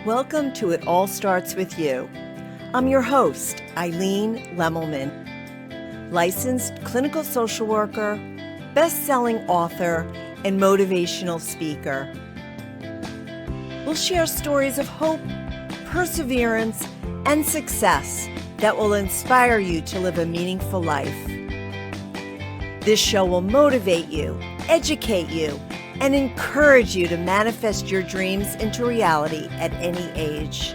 Welcome to It All Starts With You. I'm your host, Eileen Lemmelman, licensed clinical social worker, best-selling author, and motivational speaker. We'll share stories of hope, perseverance, and success that will inspire you to live a meaningful life. This show will motivate you, educate you, and encourage you to manifest your dreams into reality at any age.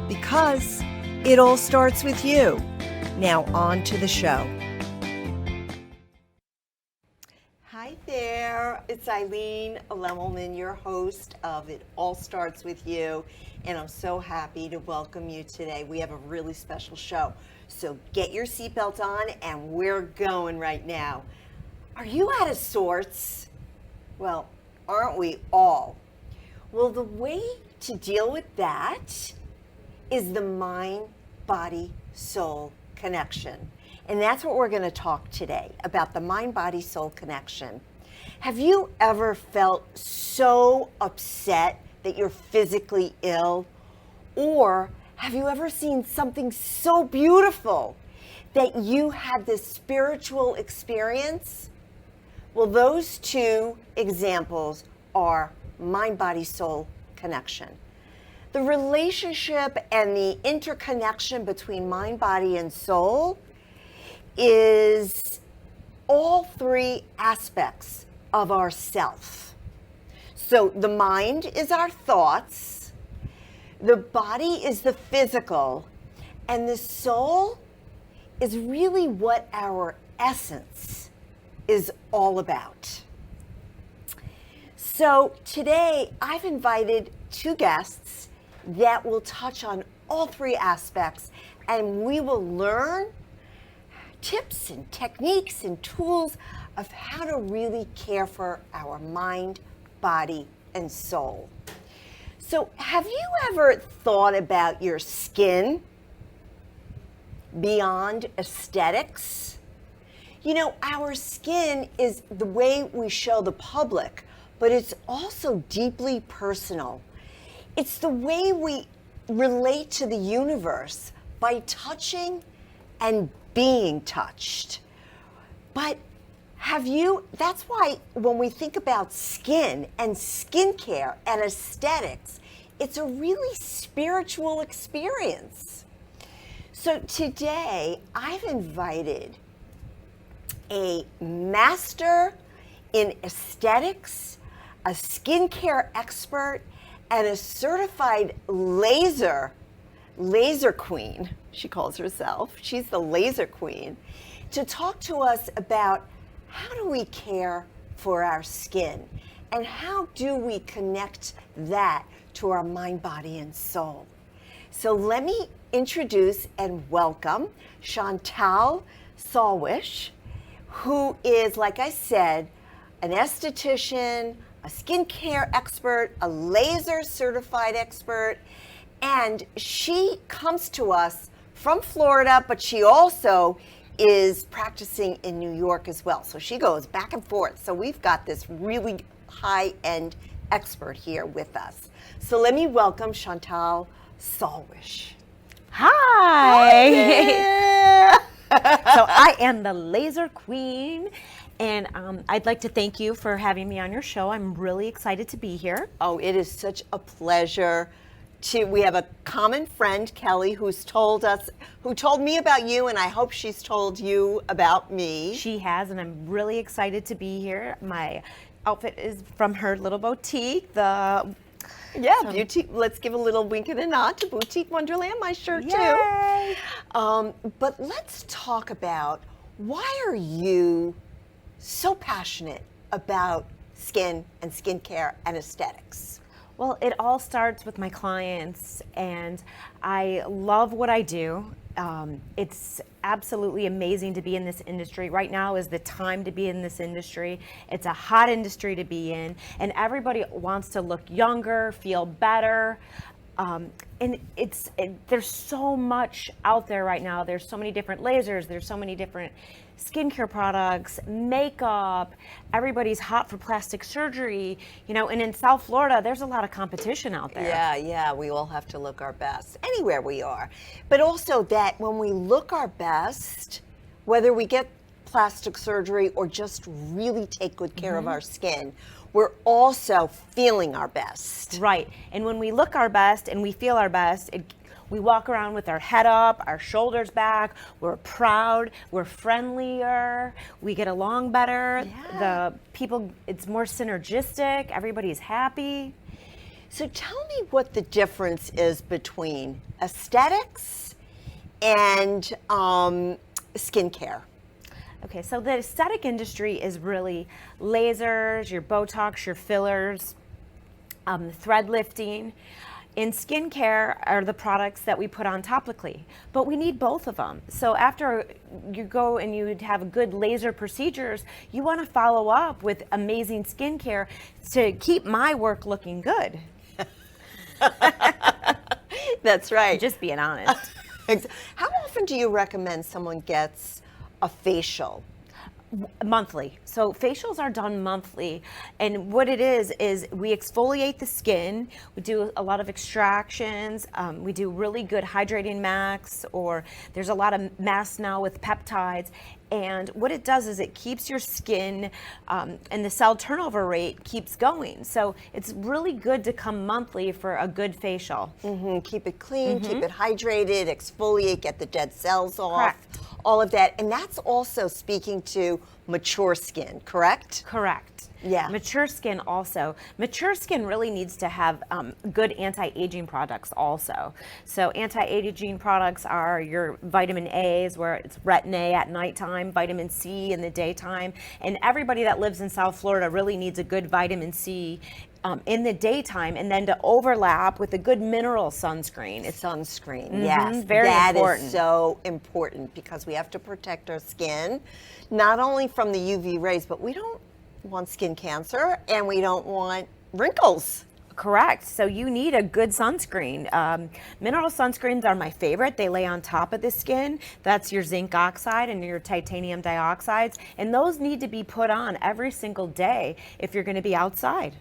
Because it all starts with you. Now on to the show. Hi there, it's Eileen Lemmelman, your host of It All Starts With You, and I'm so happy to welcome you today. We have a really special show, so get your seatbelt on and we're going right now. Are you out of sorts? Well, aren't we all? Well, the way to deal with that is the mind-body-soul connection. And that's what we're going to talk today about, the mind-body-soul connection. Have you ever felt so upset that you're physically ill? Or have you ever seen something so beautiful that you had this spiritual experience? Well, those two examples are mind-body-soul connection. The relationship and the interconnection between mind, body, and soul is all three aspects of our self. So the mind is our thoughts, the body is the physical, and the soul is really what our essence is all about. So today I've invited two guests that will touch on all three aspects, and we will learn tips and techniques and tools of how to really care for our mind, body, and soul. So have you ever thought about your skin beyond aesthetics? You know, our skin is the way we show the public, but it's also deeply personal. It's the way we relate to the universe by touching and being touched. But that's why when we think about skin and skincare and aesthetics, it's a really spiritual experience. So today I've invited a master in aesthetics, a skincare expert, and a certified laser queen, she calls herself. She's the laser queen, to talk to us about how do we care for our skin and how do we connect that to our mind, body, and soul. So let me introduce and welcome Chantel Sawisch, who is, like I said, an esthetician, a skincare expert, a laser certified expert, and she comes to us from Florida, but she also is practicing in New York as well. So she goes back and forth. So we've got this really high-end expert here with us. So let me welcome Chantel Sawisch. Hi. So I am the laser queen, and I'd like to thank you for having me on your show. I'm really excited to be here. Oh, it is such a pleasure. We have a common friend, Kelly, who told me about you, and I hope she's told you about me. She has, and I'm really excited to be here. My outfit is from her little boutique, Boutique. Let's give a little wink and a nod to Boutique Wonderland, my shirt Yay. too. But let's talk about, why are you so passionate about skin and skincare and aesthetics? Well, it all starts with my clients, and I love what I do. It's absolutely amazing to be in this industry. Right now is the time to be in this industry. It's a hot industry to be in, and everybody wants to look younger, feel better. And there's so much out there right now. There's so many different lasers. There's so many different skincare products, makeup. Everybody's hot for plastic surgery, and in South Florida, there's a lot of competition out there. Yeah, we all have to look our best anywhere we are. But also that when we look our best, whether we get plastic surgery or just really take good care of our skin, we're also feeling our best. Right. And when we look our best and we feel our best, we walk around with our head up, our shoulders back, we're proud, we're friendlier, we get along better, the people, it's more synergistic, everybody's happy. So tell me what the difference is between aesthetics and skincare. Okay, so the aesthetic industry is really lasers, your Botox, your fillers, thread lifting. In skincare are the products that we put on topically, but we need both of them. So after you go and you have good laser procedures, you want to follow up with amazing skincare to keep my work looking good. That's right. Just being honest. How often do you recommend someone gets a facial? Monthly. So facials are done monthly, and what it is we exfoliate the skin, we do a lot of extractions, we do really good hydrating masks, or there's a lot of masks now with peptides, and what it does is it keeps your skin and the cell turnover rate keeps going. So it's really good to come monthly for a good facial. Keep it clean, keep it hydrated, exfoliate, get the dead cells off. Correct. All of that. And that's also speaking to mature skin, correct? Correct. Yeah. Mature skin also. Mature skin really needs to have good anti-aging products also. So anti-aging products are your vitamin A's, where it's retin A at nighttime, vitamin C in the daytime. And everybody that lives in South Florida really needs a good vitamin C in the daytime, and then to overlap with a good mineral sunscreen. It's Sunscreen, yes. very important. That is so important because we have to protect our skin, not only from the UV rays, but we don't want skin cancer and we don't want wrinkles. Correct. So you need a good sunscreen. Mineral sunscreens are my favorite. They lay on top of the skin. That's your zinc oxide and your titanium dioxides. And those need to be put on every single day if you're going to be outside.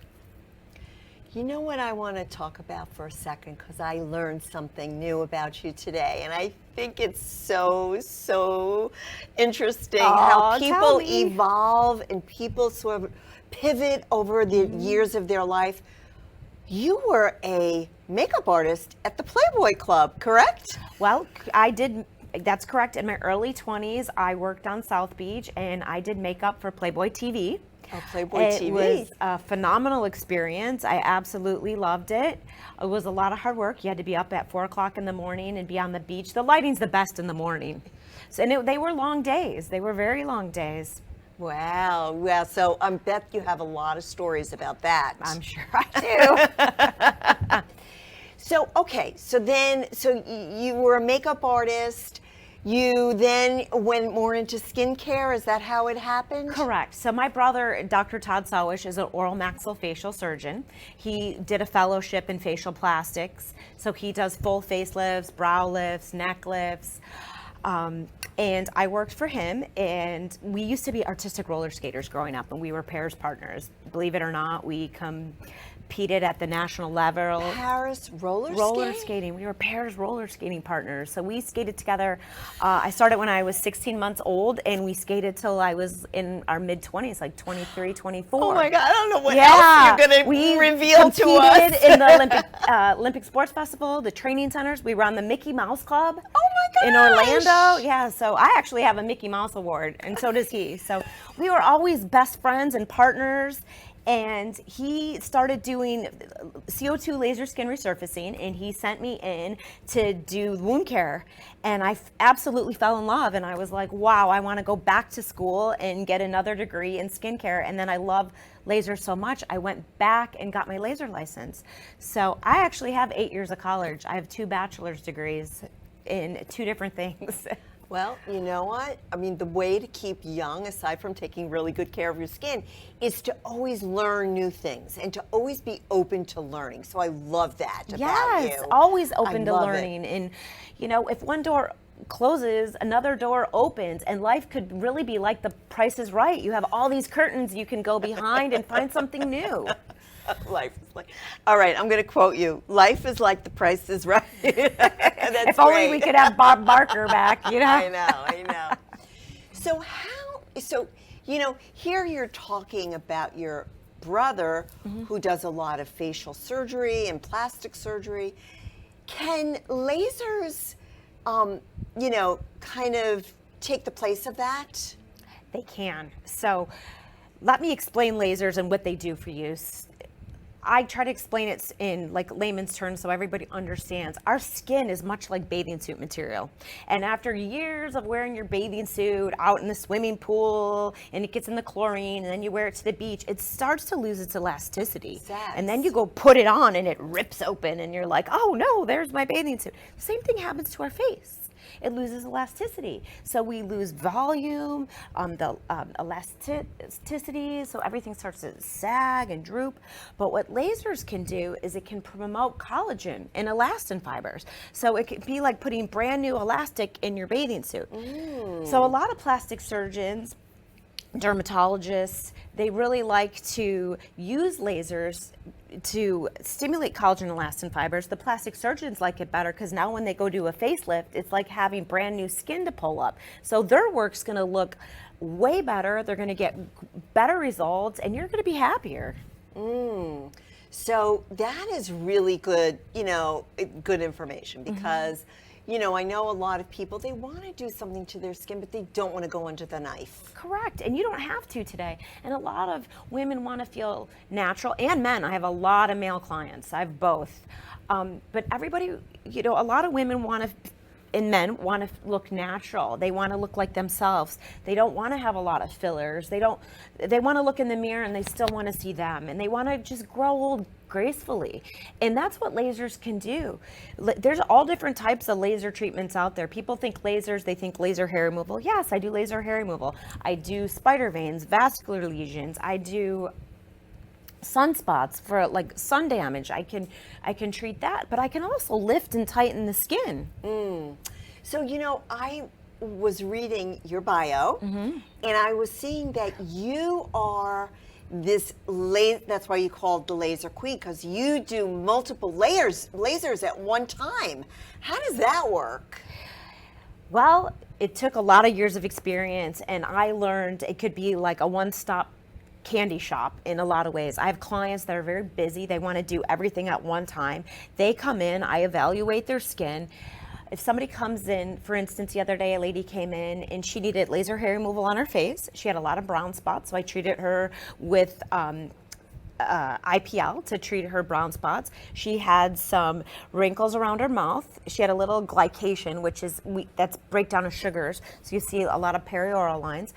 You know what I want to talk about for a second, because I learned something new about you today, and I think it's so interesting how people evolve and people sort of pivot over the years of their life. You were a makeup artist at the Playboy Club, correct? Well, I did. That's correct. In my early 20s, I worked on South Beach and I did makeup for Playboy TV. Oh, Playboy TV. It was a phenomenal experience. I absolutely loved it. It was a lot of hard work. You had to be up at 4 o'clock in the morning and be on the beach. The lighting's the best in the morning. So, and they were long days. They were very long days. Wow. Well, so I bet you have a lot of stories about that. I'm sure I do. So, okay. So you were a makeup artist. You then went more into skincare. Is that how it happened? Correct. So my brother, Dr. Todd Sawisch, is an oral maxillofacial surgeon. He did a fellowship in facial plastics. So he does full face lifts, brow lifts, neck lifts. And I worked for him, and we used to be artistic roller skaters growing up, and we were pairs partners. Believe it or not, we competed at the national level. Paris roller skating. We were pairs roller skating partners. So we skated together. I started when I was 16 months old, and we skated till I was in our mid-20s, like 23, 24. Oh my God, I don't know what else you're going to reveal to us. We competed in the Olympic Sports Festival, the training centers. We were on the Mickey Mouse Club. Oh my gosh. In Orlando. Yeah, so I actually have a Mickey Mouse award, and so does he. So we were always best friends and partners. And he started doing CO2 laser skin resurfacing, and he sent me in to do wound care. And I absolutely fell in love, and I was like, wow, I want to go back to school and get another degree in skincare. And then I love laser so much, I went back and got my laser license. So I actually have 8 years of college. I have 2 bachelor's degrees in 2 different things. Well, you know what? I mean, the way to keep young, aside from taking really good care of your skin, is to always learn new things and to always be open to learning. So I love that about you. Yes, always open I to love it. learning. And, you know, if one door closes, another door opens, and life could really be like The Price is Right. You have all these curtains you can go behind and find something new. Life is like, all right, I'm going to quote you. Life is like The Price is Right. That's If only great. we could have Bob Barker back, you know? I know. So, you know, here you're talking about your brother who does a lot of facial surgery and plastic surgery. Can lasers, you know, kind of take the place of that? They can. So let me explain lasers and what they do for you. I try to explain it in like layman's terms so everybody understands. Our skin is much like bathing suit material. And after years of wearing your bathing suit out in the swimming pool and it gets in the chlorine and then you wear it to the beach, it starts to lose its elasticity. Yes. And then you go put it on and it rips open and you're like, oh no, there's my bathing suit. Same thing happens to our face. It loses elasticity. So we lose volume, the elasticity, so everything starts to sag and droop. But what lasers can do is it can promote collagen and elastin fibers. So it can be like putting brand new elastic in your bathing suit. So a lot of plastic surgeons, dermatologists, they really like to use lasers to stimulate collagen and elastin fibers. The plastic surgeons like it better because now when they go do a facelift, it's like having brand new skin to pull up. So their work's going to look way better. They're going to get better results and you're going to be happier. So that is really good, you know, good information because, you know, I know a lot of people, they want to do something to their skin, but they don't want to go under the knife. Correct. And you don't have to today. And a lot of women want to feel natural, and men. I have a lot of male clients. I have both. But everybody, you know, a lot of women want to, and men want to look natural. They want to look like themselves. They don't want to have a lot of fillers. They want to look in the mirror and they still want to see them. And they want to just grow old gracefully. And that's what lasers can do. There's all different types of laser treatments out there. People think lasers, they think laser hair removal. Yes, I do laser hair removal. I do spider veins, vascular lesions. I do sunspots for like sun damage. I can treat that, but I can also lift and tighten the skin. So, you know, I was reading your bio and I was seeing that you are this that's why you called the laser queen, because you do multiple lasers at one time. How does that work? Well, it took a lot of years of experience, and I learned it could be like a one-stop candy shop in a lot of ways. I have clients that are very busy. They want to do everything at one time. They come in, I evaluate their skin. If somebody comes in, for instance, the other day a lady came in and she needed laser hair removal on her face. She had a lot of brown spots, so I treated her with IPL to treat her brown spots. She had some wrinkles around her mouth. She had a little glycation, which is that's breakdown of sugars. So you see a lot of perioral lines.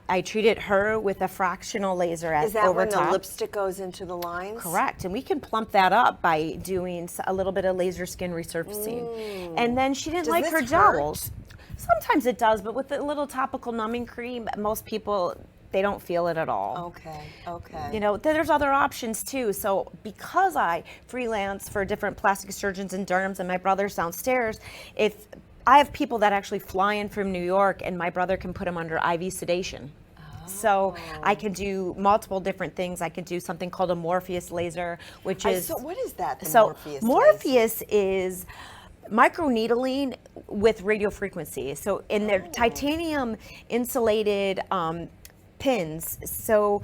I treated her with a fractional laser at Is that over when top. the lipstick goes into the lines? Correct, and we can plump that up by doing a little bit of laser skin resurfacing. And then she didn't like her this hurt? jowls. Sometimes it does, but with a little topical numbing cream, most people, they don't feel it at all. Okay. You know, there's other options too. So because I freelance for different plastic surgeons and derms and my brother's downstairs, if I have people that actually fly in from New York and my brother can put them under IV sedation. So I can do multiple different things. I can do something called a Morpheus laser, which is... So what is that, the so Morpheus laser? Morpheus is microneedling with radio frequency. So in their titanium insulated pins, so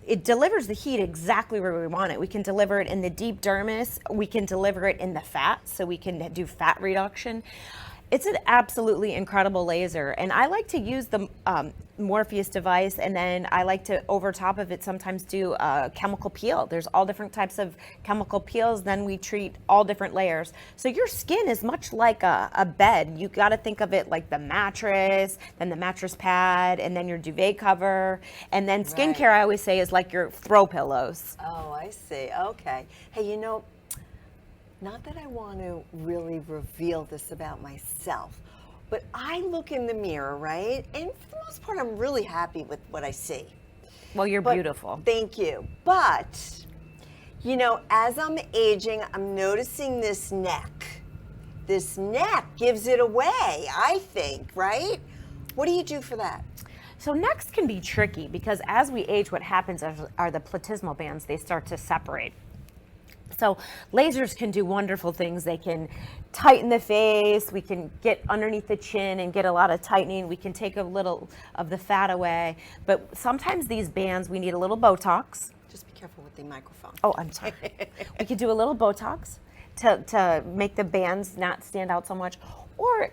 it delivers the heat exactly where we want it. We can deliver it in the deep dermis. We can deliver it in the fat, so we can do fat reduction. It's an absolutely incredible laser, and I like to use the Morpheus device, and then I like to, over top of it, sometimes do a chemical peel. There's all different types of chemical peels, then we treat all different layers. So your skin is much like a bed. You got to think of it like the mattress, then the mattress pad, and then your duvet cover, and then skincare, I always say, is like your throw pillows. Oh, I see. Okay. Hey, you know, not that I want to really reveal this about myself, but I look in the mirror, right? And for the most part, I'm really happy with what I see. Well, you're beautiful. Thank you. But, you know, as I'm aging, I'm noticing this neck. This neck gives it away, I think, right? What do you do for that? So necks can be tricky because as we age, what happens are the platysmal bands, they start to separate. So lasers can do wonderful things. They can tighten the face. We can get underneath the chin and get a lot of tightening. We can take a little of the fat away. But sometimes these bands, we need a little Botox. Just be careful with the microphone. Oh, I'm sorry. We could do a little Botox to make the bands not stand out so much. Or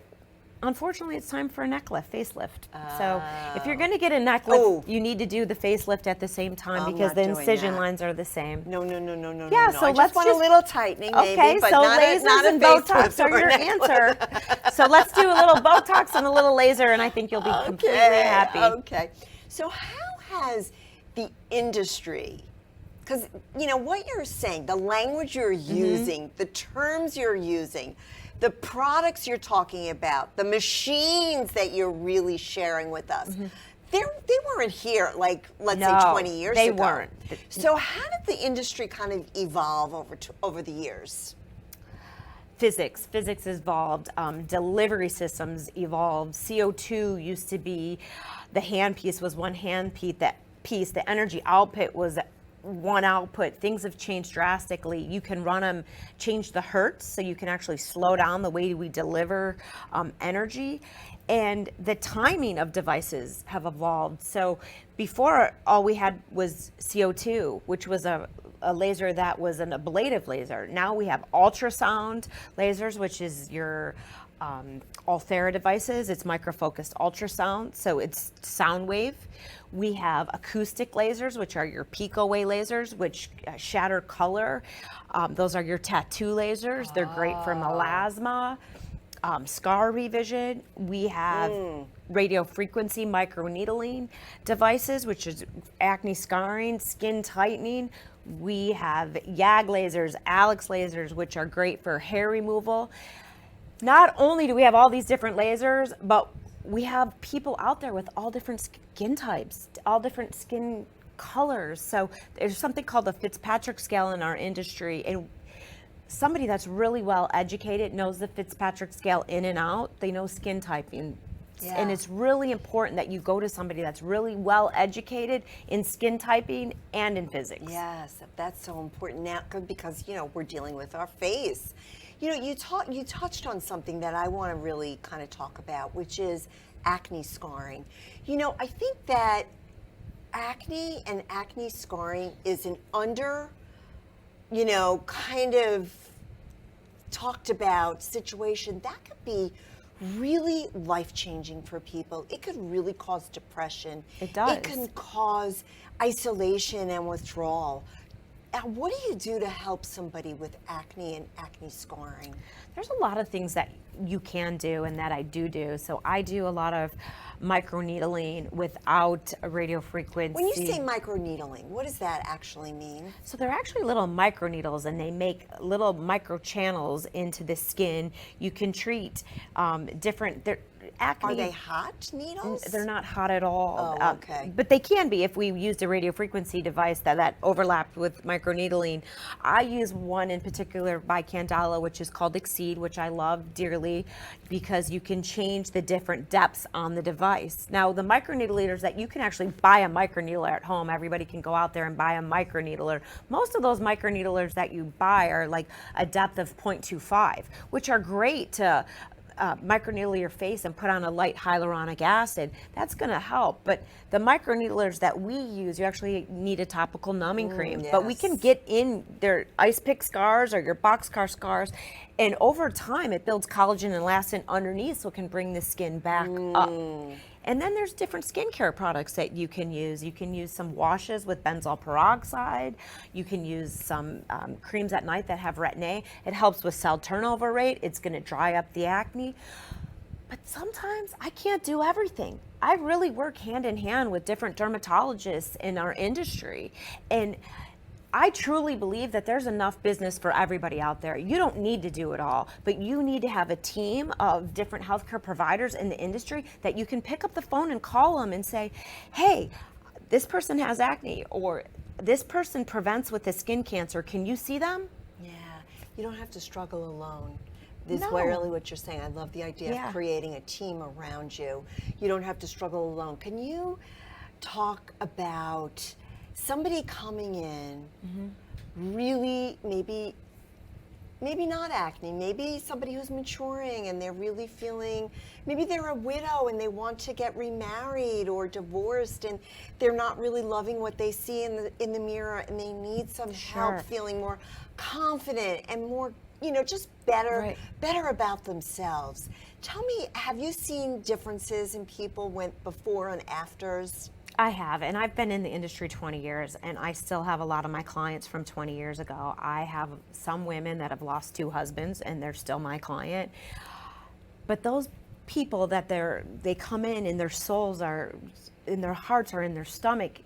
unfortunately, it's time for a neck lift, facelift. So if you're going to get a neck lift, you need to do the facelift at the same time because the incision lines are the same. No. Yeah, so I let's just want a little tightening, maybe, okay, but so not lasers a and Botox facelift are or your a neck lift. answer. So let's do a little Botox and a little laser, and I think you'll be completely happy. Okay. So how has the industry, because you know what you're saying, the language you're using, the terms you're using, the products you're talking about, the machines that you're really sharing with us, they weren't here like, let's say 20 years ago. They weren't. So how did the industry kind of evolve over the years? Physics evolved, delivery systems evolved. CO2 used to be, the handpiece was one handpiece, the energy output was one output. Things have changed drastically. You can run them, change the hertz, so you can actually slow down the way we deliver energy. And the timing of devices have evolved. So before, all we had was CO2, which was a laser that was an ablative laser. Now we have ultrasound lasers, which is your Althera devices. It's microfocused ultrasound, so it's sound wave. We have acoustic lasers, which are your picowave lasers, which shatter color. Those are your tattoo lasers. They're great for melasma, scar revision. We have radio frequency microneedling devices, which is acne scarring, skin tightening. We have YAG lasers, Alex lasers, which are great for hair removal. Not only do we have all these different lasers, but we have people out there with all different skin types, all different skin colors. So there's something called the Fitzpatrick scale in our industry. And somebody that's really well educated knows the Fitzpatrick scale in and out. They know skin typing. Yeah. And it's really important that you go to somebody that's really well educated in skin typing and in physics. Yes, that's so important now because, you know, we're dealing with our face. You know, you touched on something that I want to really kind of talk about, which is acne scarring. You know, I think that acne and acne scarring is an kind of talked about situation that could be really life-changing for people. It could really cause depression. It does. It can cause isolation and withdrawal. What do you do to help somebody with acne and acne scarring? There's a lot of things that you can do and that I do. So I do a lot of microneedling without a radio frequency. When you say microneedling, what does that actually mean? So they're actually little microneedles, and they make little micro channels into the skin. You can treat different. Acne. Are they hot needles? They're not hot at all. Oh, okay. But they can be if we used a radio frequency device that overlapped with microneedling. I use one in particular by Candela, which is called Exceed, which I love dearly because you can change the different depths on the device. Now, the microneedlers that you can actually buy a microneedler at home. Everybody can go out there and buy a microneedler. Most of those microneedlers that you buy are like a depth of 0.25, which are great to microneedle your face and put on a light hyaluronic acid. That's going to help. But the microneedlers that we use, you actually need a topical numbing cream. Yes. But we can get in their ice pick scars or your boxcar scars, and over time it builds collagen and elastin underneath, so it can bring the skin back up. And then there's different skincare products that you can use. You can use some washes with benzoyl peroxide. You can use some creams at night that have retin-A. It helps with cell turnover rate. It's going to dry up the acne. But sometimes I can't do everything. I really work hand in hand with different dermatologists in our industry. And I truly believe that there's enough business for everybody out there. You don't need to do it all, but you need to have a team of different healthcare providers in the industry that you can pick up the phone and call them and say, hey, this person has acne, or this person prevents with the skin cancer. Can you see them? Yeah, you don't have to struggle alone. This is No. really what you're saying. I love the idea Yeah. of creating a team around you. You don't have to struggle alone. Can you talk about somebody coming in, really maybe not acne, maybe somebody who's maturing and they're really feeling, maybe they're a widow and they want to get remarried or divorced and they're not really loving what they see in the mirror and they need some Sure. help feeling more confident and more, just better Right. better about themselves. Tell me, have you seen differences in people before and afters? I have, and I've been in the industry 20 years, and I still have a lot of my clients from 20 years ago. I have some women that have lost 2 husbands, and they're still my client. But those people that they come in and their souls are, and their hearts are in their stomach,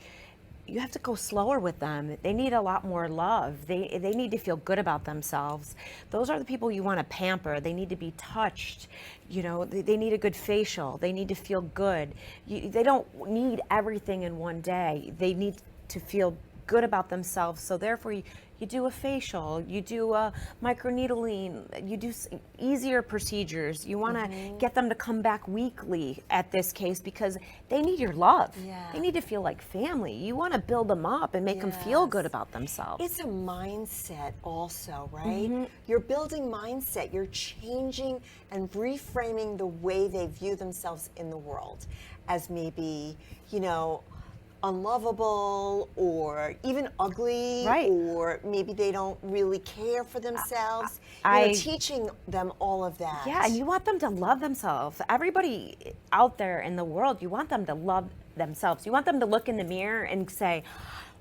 you have to go slower with them. They need a lot more love. They need to feel good about themselves. Those are the people you want to pamper. They need to be touched. They need a good facial. They need to feel good. They don't need everything in one day. They need to feel good about themselves. So therefore, you do a facial, you do a microneedling, you do easier procedures. You want to get them to come back weekly at this case because they need your love. Yeah. They need to feel like family. You want to build them up and make them feel good about themselves. It's a mindset also, right? You're building mindset. You're changing and reframing the way they view themselves in the world as maybe, unlovable or even ugly, Right. or maybe they don't really care for themselves. Teaching them all of that. Yeah, and you want them to love themselves. Everybody out there in the world, you want them to love themselves. You want them to look in the mirror and say,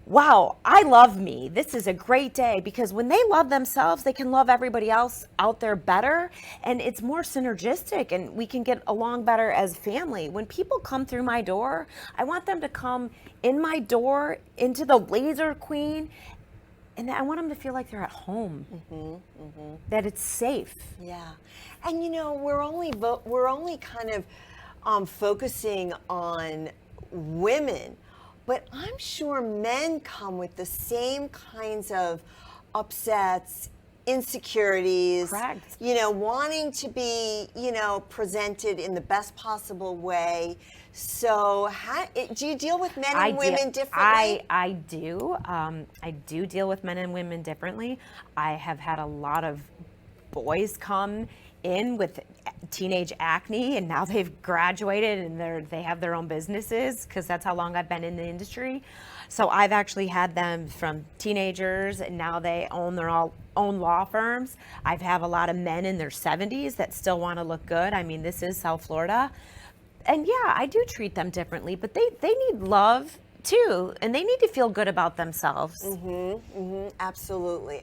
wow, I love me. This is a great day. Because when they love themselves, they can love everybody else out there better. And it's more synergistic and we can get along better as family. When people come through my door, I want them to come in my door into the Laser Queen. And I want them to feel like they're at home, that it's safe. Yeah, and we're only kind of focusing on women, but I'm sure men come with the same kinds of upsets, insecurities. Correct. Wanting to be presented in the best possible way. So do you deal with men and women differently? I do. I do deal with men and women differently. I have had a lot of boys come in with teenage acne and now they've graduated and they have their own businesses because that's how long I've been in the industry. So I've actually had them from teenagers and now they own their own law firms. I have a lot of men in their 70s that still want to look good. I mean, this is South Florida. And yeah, I do treat them differently, but they need love too, and they need to feel good about themselves. Absolutely.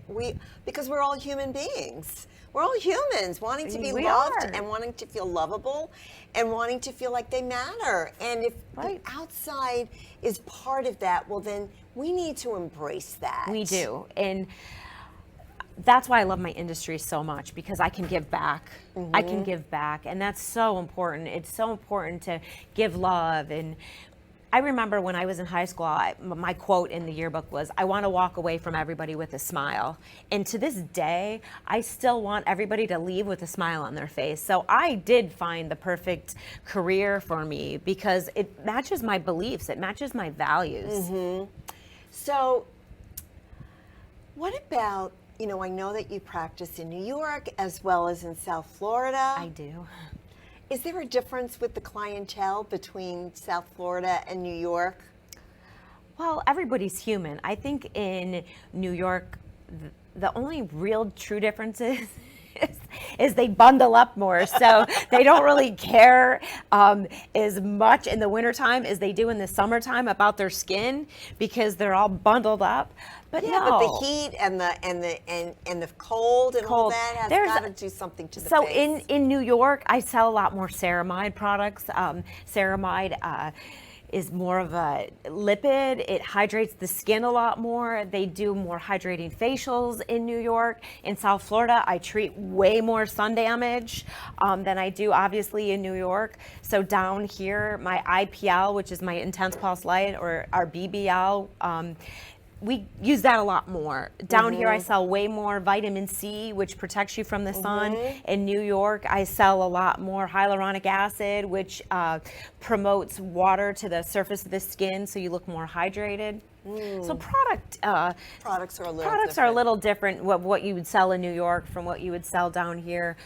Because we're all human beings. We're all humans wanting to be We loved are. and wanting to feel lovable and wanting to feel like they matter. And if Right. the outside is part of that, well, then we need to embrace that. We do. And that's why I love my industry so much, because I can give back. I can give back. And that's so important. It's so important to give love. And I remember when I was in high school, my quote in the yearbook was, I want to walk away from everybody with a smile. And to this day, I still want everybody to leave with a smile on their face. So I did find the perfect career for me because it matches my beliefs. It matches my values. So what about, I know that you practice in New York as well as in South Florida. I do. Is there a difference with the clientele between South Florida and New York? Well, everybody's human. I think in New York, the only real true difference is they bundle up more. So they don't really care as much in the wintertime as they do in the summertime about their skin because they're all bundled up. But Yeah, no. but the heat and the cold and all Cold. that has There's- got to do something to the So face. in New York, I sell a lot more ceramide products. Ceramide is more of a lipid. It hydrates the skin a lot more. They do more hydrating facials in New York. In South Florida, I treat way more sun damage than I do obviously in New York. So down here, my IPL, which is my intense pulse light, or our BBL, we use that a lot more. Down here, I sell way more vitamin C, which protects you from the sun. In New York, I sell a lot more hyaluronic acid, which promotes water to the surface of the skin, so you look more hydrated. So Products are a little are a different. little different. What you would sell in New York from what you would sell down here.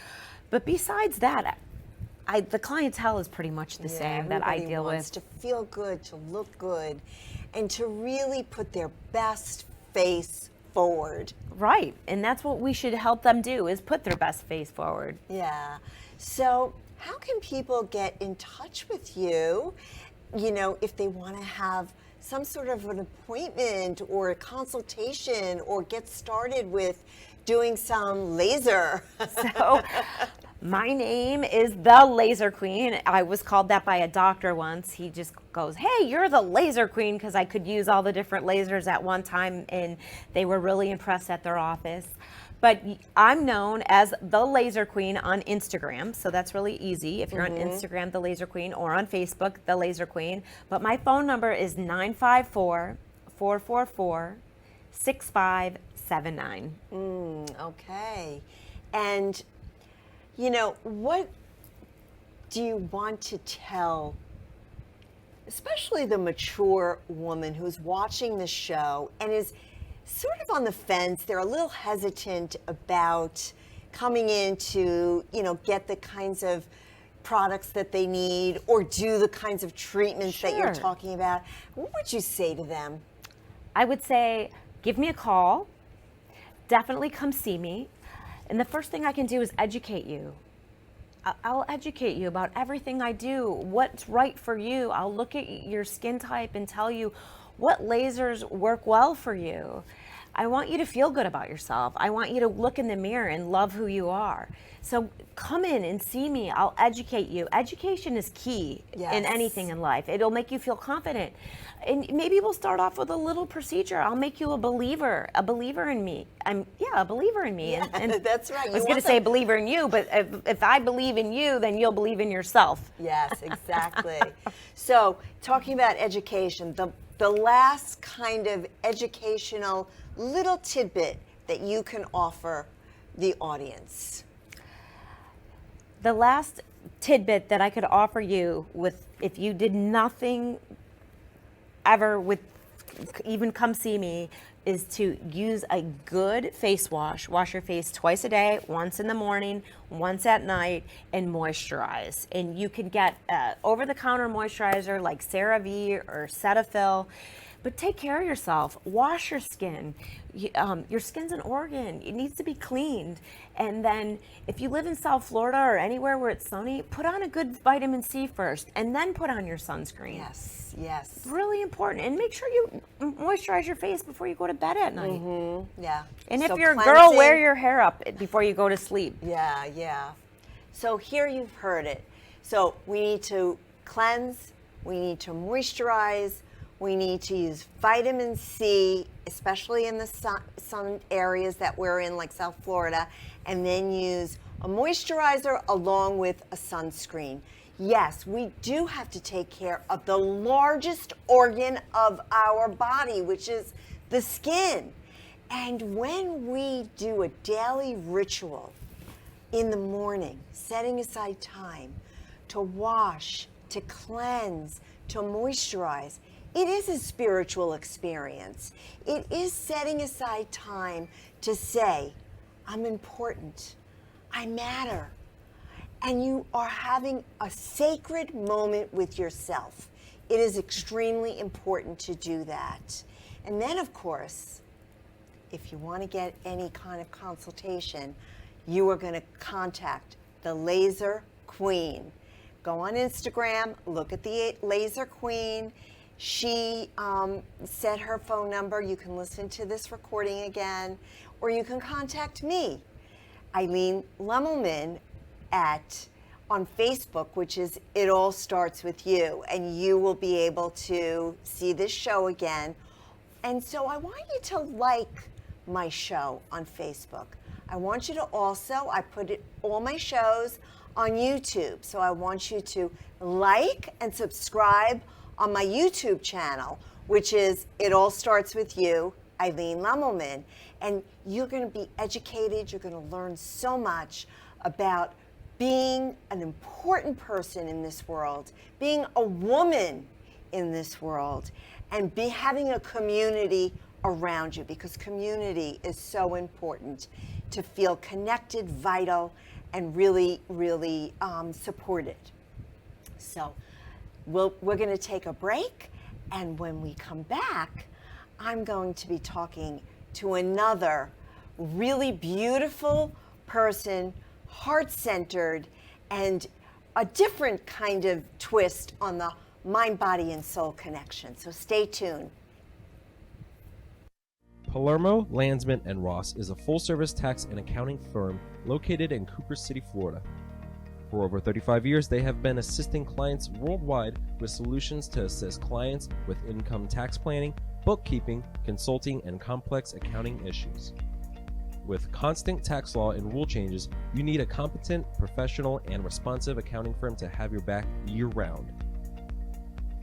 But besides that, the clientele is pretty much the same that I Everybody deal wants with. to feel good, to look good, and to really put their best face forward. Right, and that's what we should help them do, is put their best face forward. Yeah. So how can people get in touch with you, if they want to have some sort of an appointment or a consultation or get started with doing some laser? So my name is the Laser Queen. I was called that by a doctor once. He just goes, "Hey, you're the Laser Queen," because I could use all the different lasers at one time, and they were really impressed at their office. But I'm known as the Laser Queen on Instagram, so that's really easy. If you're on Instagram, the Laser Queen, or on Facebook, the Laser Queen. But my phone number is 954-444-6579. Okay. And, what do you want to tell, especially the mature woman who's watching the show and is sort of on the fence? They're a little hesitant about coming in to, get the kinds of products that they need or do the kinds of treatments that you're Sure. talking about. What would you say to them? I would say, give me a call. Definitely come see me. And the first thing I can do is educate you. I'll educate you about everything I do, what's right for you. I'll look at your skin type and tell you what lasers work well for you. I want you to feel good about yourself. I want you to look in the mirror and love who you are. So come in and see me. I'll educate you. Education is key Yes. in anything in life. It'll make you feel confident. And maybe we'll start off with a little procedure. I'll make you a believer in me. A believer in me. And That's right. I was going to say believer in you, but if I believe in you, then you'll believe in yourself. Yes, exactly. So, talking about education, the last kind of educational little tidbit that you can offer the audience. The last tidbit that I could offer you, if you did nothing ever with even come see me, is to use a good face wash. Wash your face twice a day, once in the morning, once at night, and moisturize. And you can get over-the-counter moisturizer like CeraVe or Cetaphil. But take care of yourself. Wash your skin. Your skin's an organ. It needs to be cleaned. And then if you live in South Florida or anywhere where it's sunny, put on a good vitamin C first and then put on your sunscreen. Yes. Really important. And make sure you moisturize your face before you go to bed at night. Yeah. And if So you're a girl, cleansing- wear your hair up before you go to sleep. Yeah. So here you've heard it. So we need to cleanse, we need to moisturize, we need to use vitamin C, especially in the sun areas that we're in, like South Florida, and then use a moisturizer along with a sunscreen. Yes, we do have to take care of the largest organ of our body, which is the skin. And when we do a daily ritual in the morning, setting aside time to wash, to cleanse, to moisturize, it is a spiritual experience. It is setting aside time to say, I'm important, I matter. And you are having a sacred moment with yourself. It is extremely important to do that. And then, of course, if you want to get any kind of consultation, you are going to contact the Laser Queen. Go on Instagram, look at the Laser Queen. She said her phone number. You can listen to this recording again, or you can contact me, Eileen Lemmelman, at on Facebook, which is It All Starts With You, and you will be able to see this show again. And so I want you to like my show on Facebook. I want you to also, I put all my shows on YouTube, so I want you to like and subscribe on my YouTube channel, which is It All Starts With You, Eileen Lemmelman. And you're going to be educated, you're going to learn so much about being an important person in this world, being a woman in this world, and having a community around you, because community is so important to feel connected, vital, and really, really supported. So we're going to take a break, and when we come back, I'm going to be talking to another really beautiful person, heart-centered, and a different kind of twist on the mind, body, and soul connection. So stay tuned. Palermo, Landsman & Ross is a full-service tax and accounting firm located in Cooper City, Florida. For over 35 years, they have been assisting clients worldwide with solutions to assist clients with income tax planning, bookkeeping, consulting, and complex accounting issues. With constant tax law and rule changes, you need a competent, professional, and responsive accounting firm to have your back year-round.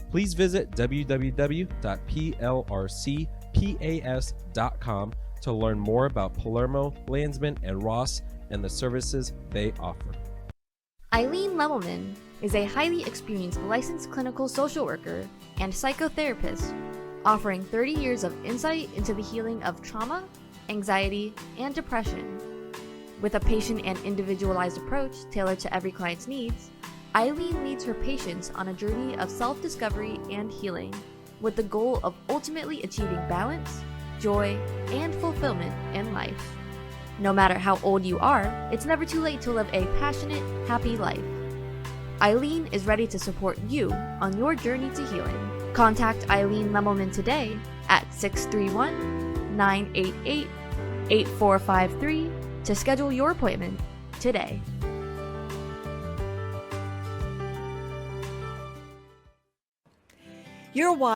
Please visit www.plrcpas.com to learn more about Palermo, Landsman & Ross and the services they offer. Eileen Lemmelman is a highly experienced licensed clinical social worker and psychotherapist, offering 30 years of insight into the healing of trauma, anxiety, and depression. With a patient and individualized approach tailored to every client's needs, Eileen leads her patients on a journey of self-discovery and healing, with the goal of ultimately achieving balance, joy, and fulfillment in life. No matter how old you are, it's never too late to live a passionate, happy life. Eileen is ready to support you on your journey to healing. Contact Eileen Lemmelman today at 631-988-8453 to schedule your appointment today. You're watching